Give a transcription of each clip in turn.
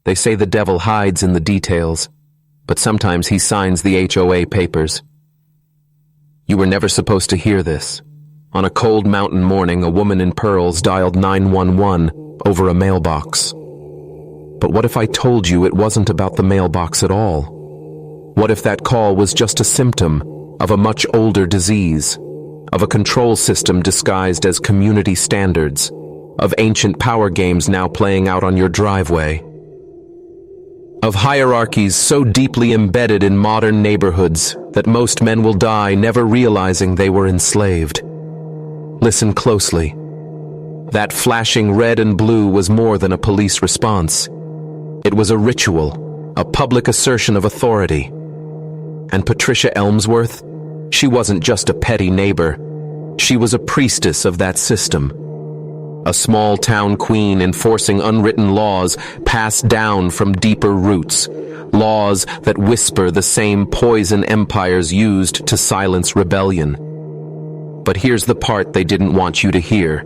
They say the devil hides in the details, but sometimes he signs the HOA papers. You were never supposed to hear this. On a cold mountain morning, a woman in pearls dialed 911 over a mailbox. But what if I told you it wasn't about the mailbox at all? What if that call was just a symptom of a much older disease, of a control system disguised as community standards, of ancient power games now playing out on your driveway, of hierarchies so deeply embedded in modern neighborhoods that most men will die never realizing they were enslaved? Listen closely. That flashing red and blue was more than a police response. It was a ritual, a public assertion of authority. And Patricia Elmsworth, she wasn't just a petty neighbor. She was a priestess of that system. A small town queen enforcing unwritten laws passed down from deeper roots. Laws that whisper the same poison empires used to silence rebellion. But here's the part they didn't want you to hear.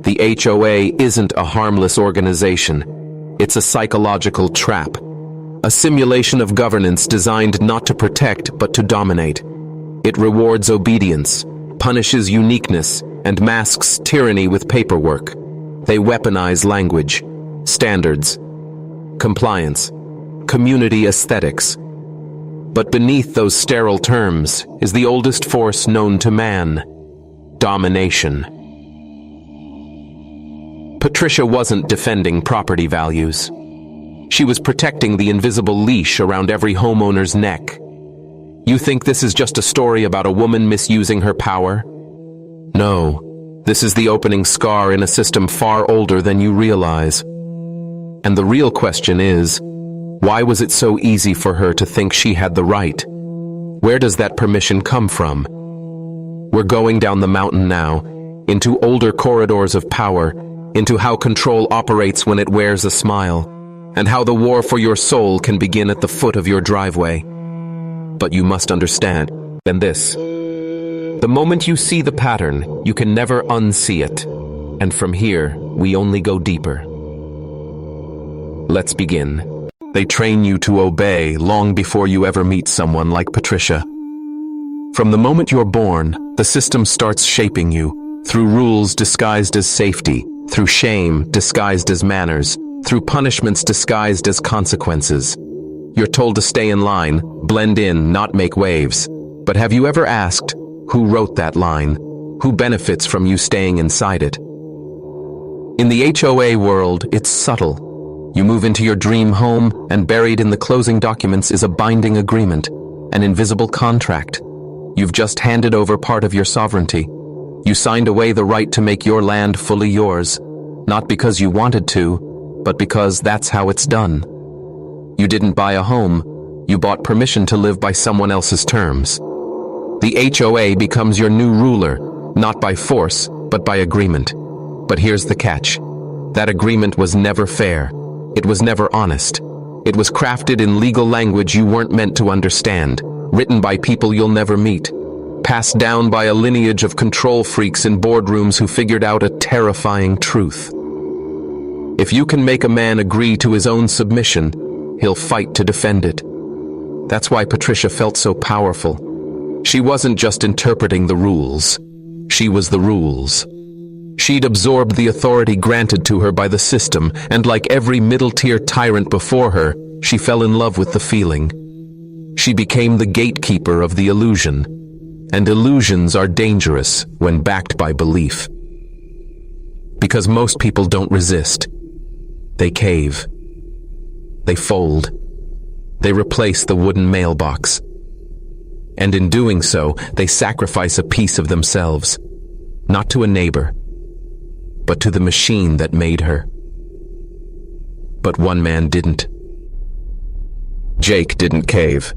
The HOA isn't a harmless organization. It's a psychological trap. A simulation of governance designed not to protect but to dominate. It rewards obedience, punishes uniqueness, and masks tyranny with paperwork. They weaponize language, standards, compliance, community aesthetics. But beneath those sterile terms is the oldest force known to man: domination. Patricia wasn't defending property values. She was protecting the invisible leash around every homeowner's neck. You think this is just a story about a woman misusing her power? No, this is the opening scar in a system far older than you realize. And the real question is, why was it so easy for her to think she had the right? Where does that permission come from? We're going down the mountain now, into older corridors of power, into how control operates when it wears a smile, and how the war for your soul can begin at the foot of your driveway. But you must understand, and this. The moment you see the pattern, you can never unsee it. And from here, we only go deeper. Let's begin. They train you to obey long before you ever meet someone like Patricia. From the moment you're born, the system starts shaping you, through rules disguised as safety, through shame disguised as manners, through punishments disguised as consequences. You're told to stay in line, blend in, not make waves. But have you ever asked, who wrote that line? Who benefits from you staying inside it? In the HOA world, it's subtle. You move into your dream home, and buried in the closing documents is a binding agreement, an invisible contract. You've just handed over part of your sovereignty. You signed away the right to make your land fully yours, not because you wanted to, but because that's how it's done. You didn't buy a home, you bought permission to live by someone else's terms. The HOA becomes your new ruler, not by force, but by agreement. But here's the catch. That agreement was never fair. It was never honest. It was crafted in legal language you weren't meant to understand, written by people you'll never meet, passed down by a lineage of control freaks in boardrooms who figured out a terrifying truth. If you can make a man agree to his own submission, he'll fight to defend it. That's why Patricia felt so powerful. She wasn't just interpreting the rules. She was the rules. She'd absorbed the authority granted to her by the system, and like every middle-tier tyrant before her, she fell in love with the feeling. She became the gatekeeper of the illusion, and illusions are dangerous when backed by belief. Because most people don't resist. They cave. They fold. They replace the wooden mailbox. And in doing so, they sacrifice a piece of themselves, not to a neighbor, but to the machine that made her. But one man didn't. Jake didn't cave,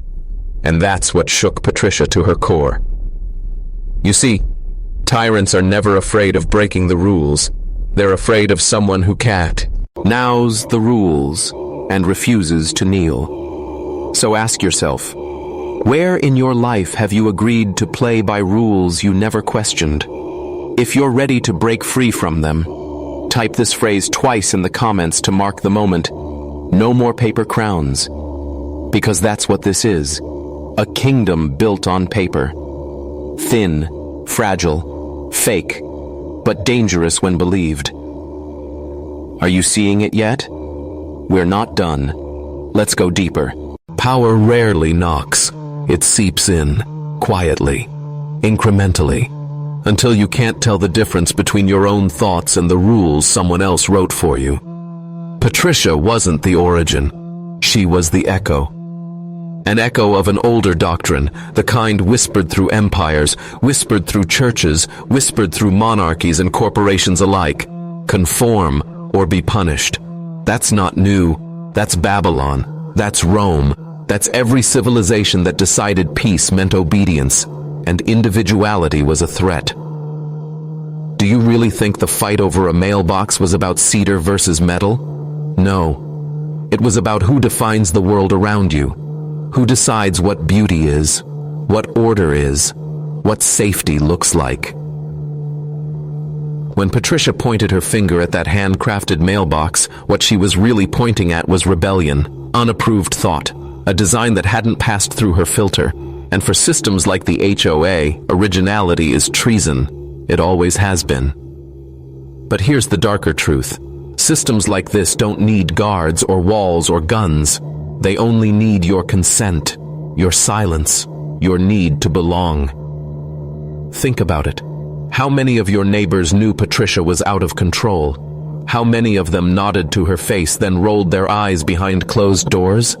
and that's what shook Patricia to her core. You see, tyrants are never afraid of breaking the rules. They're afraid of someone who can't, knows the rules, and refuses to kneel. So ask yourself, where in your life have you agreed to play by rules you never questioned? If you're ready to break free from them, type this phrase twice in the comments to mark the moment. No more paper crowns. Because that's what this is. A kingdom built on paper. Thin, fragile, fake, but dangerous when believed. Are you seeing it yet? We're not done. Let's go deeper. Power rarely knocks. It seeps in, quietly, incrementally, until you can't tell the difference between your own thoughts and the rules someone else wrote for you. Patricia wasn't the origin. She was the echo. An echo of an older doctrine, the kind whispered through empires, whispered through churches, whispered through monarchies and corporations alike. Conform or be punished. That's not new. That's Babylon. That's Rome. That's every civilization that decided peace meant obedience, and individuality was a threat. Do you really think the fight over a mailbox was about cedar versus metal? No. It was about who defines the world around you. Who decides what beauty is, what order is, what safety looks like. When Patricia pointed her finger at that handcrafted mailbox, what she was really pointing at was rebellion, unapproved thought, a design that hadn't passed through her filter. And for systems like the HOA, originality is treason. It always has been. But here's the darker truth. Systems like this don't need guards or walls or guns. They only need your consent, your silence, your need to belong. Think about it. How many of your neighbors knew Patricia was out of control? How many of them nodded to her face, then rolled their eyes behind closed doors?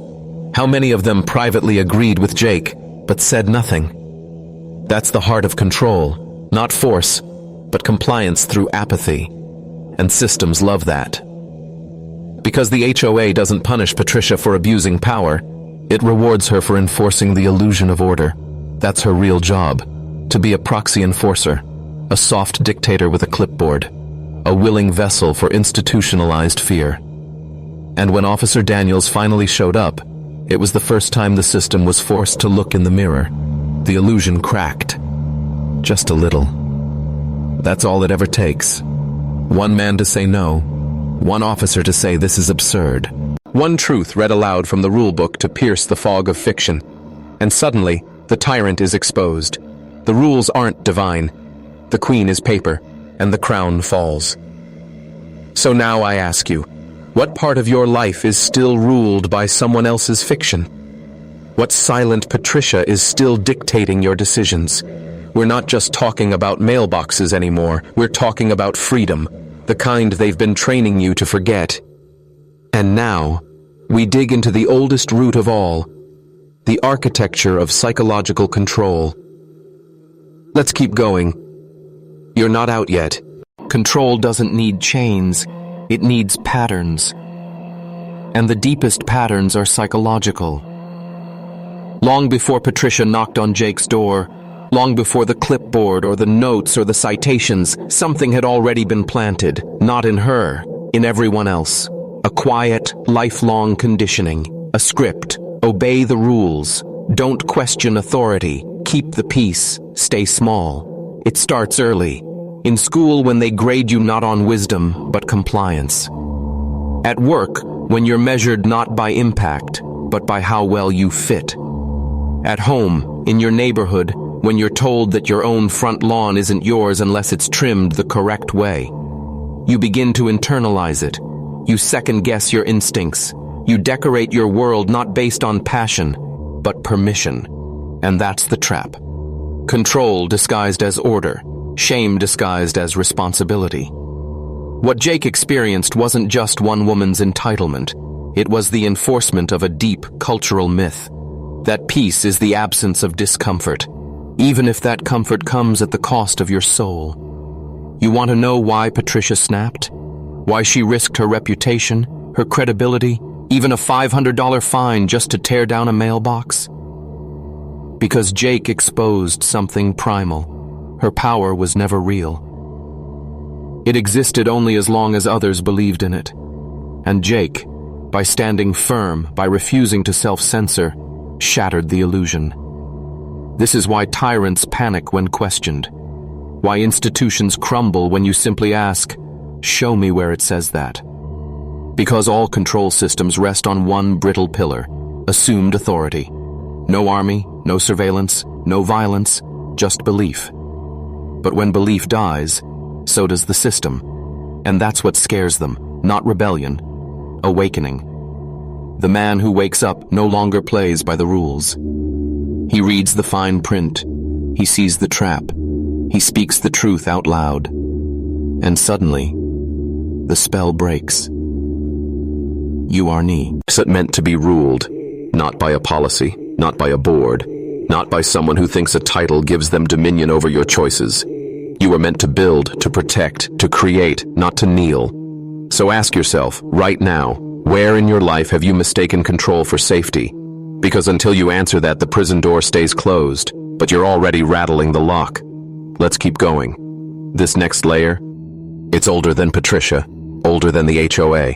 How many of them privately agreed with Jake, but said nothing? That's the heart of control, not force, but compliance through apathy. And systems love that. Because the HOA doesn't punish Patricia for abusing power, it rewards her for enforcing the illusion of order. That's her real job, to be a proxy enforcer, a soft dictator with a clipboard, a willing vessel for institutionalized fear. And when Officer Daniels finally showed up, it was the first time the system was forced to look in the mirror. The illusion cracked. Just a little. That's all it ever takes. One man to say no. One officer to say this is absurd. One truth read aloud from the rulebook to pierce the fog of fiction. And suddenly, the tyrant is exposed. The rules aren't divine. The queen is paper, and the crown falls. So now I ask you, what part of your life is still ruled by someone else's fiction? What silent Patricia is still dictating your decisions? We're not just talking about mailboxes anymore. We're talking about freedom, the kind they've been training you to forget. And now, we dig into the oldest root of all, the architecture of psychological control. Let's keep going. You're not out yet. Control doesn't need chains. It needs patterns. And the deepest patterns are psychological. Long before Patricia knocked on Jake's door, long before the clipboard or the notes or the citations, something had already been planted, not in her, in everyone else. A quiet, lifelong conditioning, a script. Obey the rules. Don't question authority. Keep the peace. Stay small. It starts early. In school, when they grade you not on wisdom, but compliance. At work, when you're measured not by impact, but by how well you fit. At home, in your neighborhood, when you're told that your own front lawn isn't yours unless it's trimmed the correct way. You begin to internalize it. You second-guess your instincts. You decorate your world not based on passion, but permission. And that's the trap. Control disguised as order. Shame disguised as responsibility. What Jake experienced wasn't just one woman's entitlement. It was the enforcement of a deep cultural myth. That peace is the absence of discomfort, even if that comfort comes at the cost of your soul. You want to know why Patricia snapped? Why she risked her reputation, her credibility, even a $500 fine just to tear down a mailbox? Because Jake exposed something primal. Her power was never real. It existed only as long as others believed in it. And Jake, by standing firm, by refusing to self-censor, shattered the illusion. This is why tyrants panic when questioned. Why institutions crumble when you simply ask, "Show me where it says that." Because all control systems rest on one brittle pillar, assumed authority. No army, no surveillance, no violence, just belief. But when belief dies, so does the system. And that's what scares them, not rebellion, awakening. The man who wakes up no longer plays by the rules. He reads the fine print. He sees the trap. He speaks the truth out loud. And suddenly, the spell breaks. You are me. It's meant to be ruled, not by a policy, not by a board, not by someone who thinks a title gives them dominion over your choices. You were meant to build, to protect, to create, not to kneel. So ask yourself, right now, where in your life have you mistaken control for safety? Because until you answer that, the prison door stays closed, but you're already rattling the lock. Let's keep going. This next layer, it's older than Patricia, older than the HOA.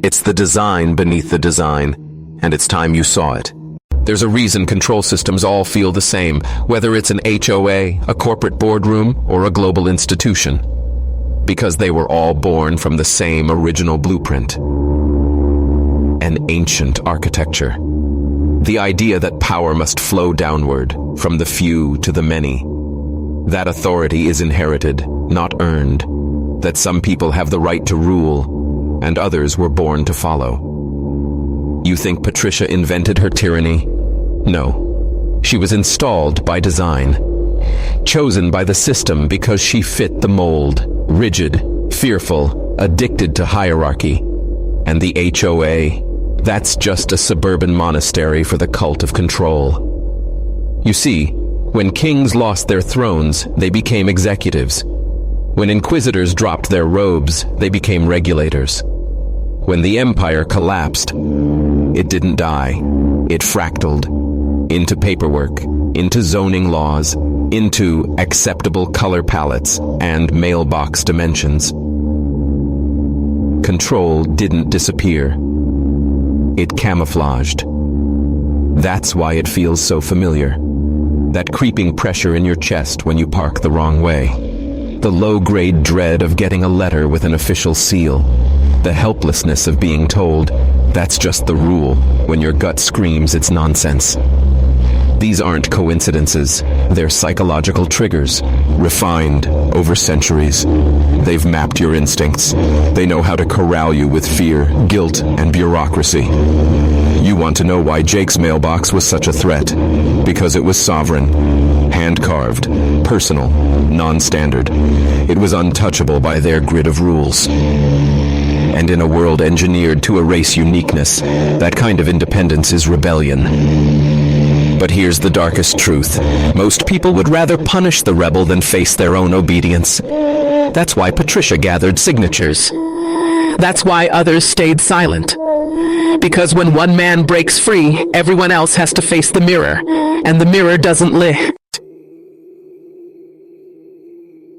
It's the design beneath the design, and it's time you saw it. There's a reason control systems all feel the same, whether it's an HOA, a corporate boardroom, or a global institution. Because they were all born from the same original blueprint. An ancient architecture. The idea that power must flow downward, from the few to the many. That authority is inherited, not earned. That some people have the right to rule, and others were born to follow. You think Patricia invented her tyranny? No. She was installed by design. Chosen by the system because she fit the mold. Rigid, fearful, addicted to hierarchy. And the HOA, that's just a suburban monastery for the cult of control. You see, when kings lost their thrones, they became executives. When inquisitors dropped their robes, they became regulators. When the empire collapsed, it didn't die. It fractaled into paperwork, into zoning laws, into acceptable color palettes and mailbox dimensions. Control didn't disappear. It camouflaged. That's why it feels so familiar. That creeping pressure in your chest when you park the wrong way. The low-grade dread of getting a letter with an official seal. The helplessness of being told, that's just the rule, when your gut screams it's nonsense. These aren't coincidences. They're psychological triggers, refined over centuries. They've mapped your instincts. They know how to corral you with fear, guilt, and bureaucracy. You want to know why Jake's mailbox was such a threat? Because it was sovereign, hand-carved, personal, non-standard. It was untouchable by their grid of rules. And in a world engineered to erase uniqueness, that kind of independence is rebellion. But here's the darkest truth. Most people would rather punish the rebel than face their own obedience. That's why Patricia gathered signatures. That's why others stayed silent. Because when one man breaks free, everyone else has to face the mirror, and the mirror doesn't lift.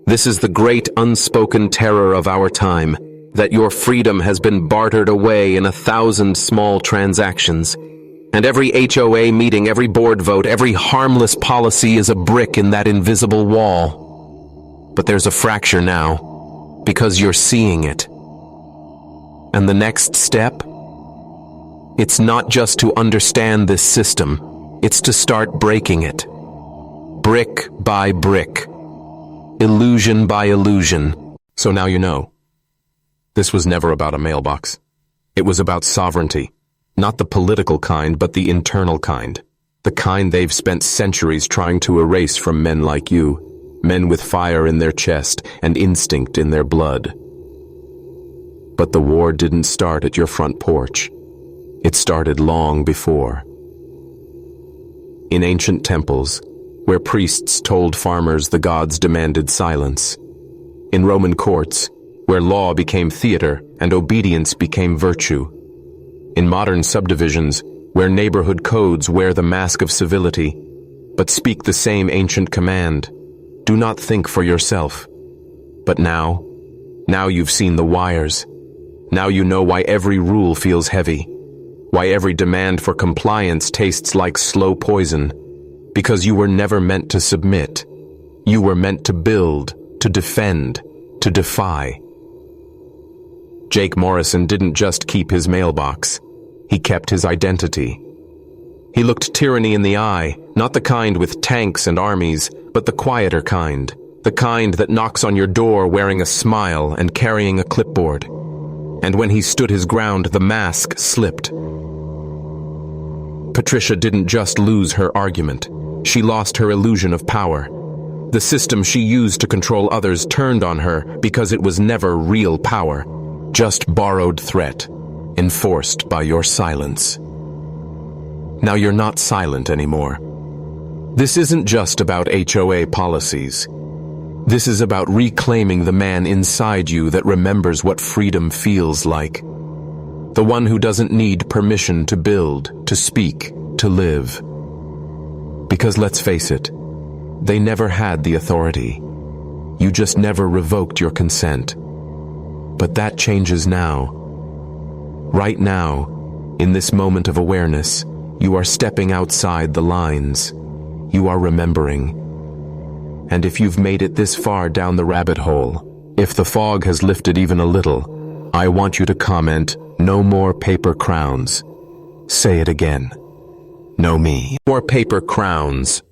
This is the great unspoken terror of our time, that your freedom has been bartered away in 1,000 small transactions. And every HOA meeting, every board vote, every harmless policy is a brick in that invisible wall. But there's a fracture now, because you're seeing it. And the next step? It's not just to understand this system, it's to start breaking it. Brick by brick. Illusion by illusion. So now you know. This was never about a mailbox. It was about sovereignty. Not the political kind, but the internal kind. The kind they've spent centuries trying to erase from men like you. Men with fire in their chest and instinct in their blood. But the war didn't start at your front porch. It started long before. In ancient temples, where priests told farmers the gods demanded silence. In Roman courts, where law became theater and obedience became virtue. In modern subdivisions, where neighborhood codes wear the mask of civility, but speak the same ancient command, do not think for yourself. But now you've seen the wires. Now you know why every rule feels heavy, why every demand for compliance tastes like slow poison, because you were never meant to submit. You were meant to build, to defend, to defy. Jake Morrison didn't just keep his mailbox. He kept his identity. He looked tyranny in the eye, not the kind with tanks and armies, but the quieter kind. The kind that knocks on your door wearing a smile and carrying a clipboard. And when he stood his ground, the mask slipped. Patricia didn't just lose her argument. She lost her illusion of power. The system she used to control others turned on her because it was never real power, just borrowed threat, enforced by your silence. Now you're not silent anymore. This isn't just about HOA policies. This is about reclaiming the man inside you that remembers what freedom feels like. The one who doesn't need permission to build, to speak, to live. Because let's face it, they never had the authority. You just never revoked your consent. But that changes now. Right now, in this moment of awareness, you are stepping outside the lines. You are remembering. And if you've made it this far down the rabbit hole, if the fog has lifted even a little, I want you to comment, "No more paper crowns." Say it again. No more paper crowns.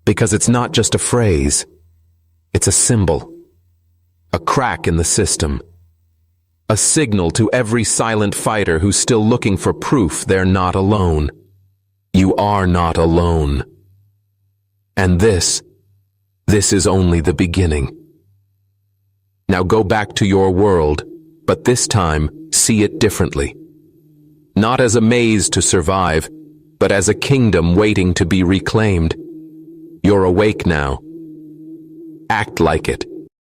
Because it's not just a phrase. It's a symbol. A crack in the system. A signal to every silent fighter who's still looking for proof they're not alone. You are not alone. And this is only the beginning. Now go back to your world, but this time see it differently. Not as a maze to survive, but as a kingdom waiting to be reclaimed. You're awake now. Act like it.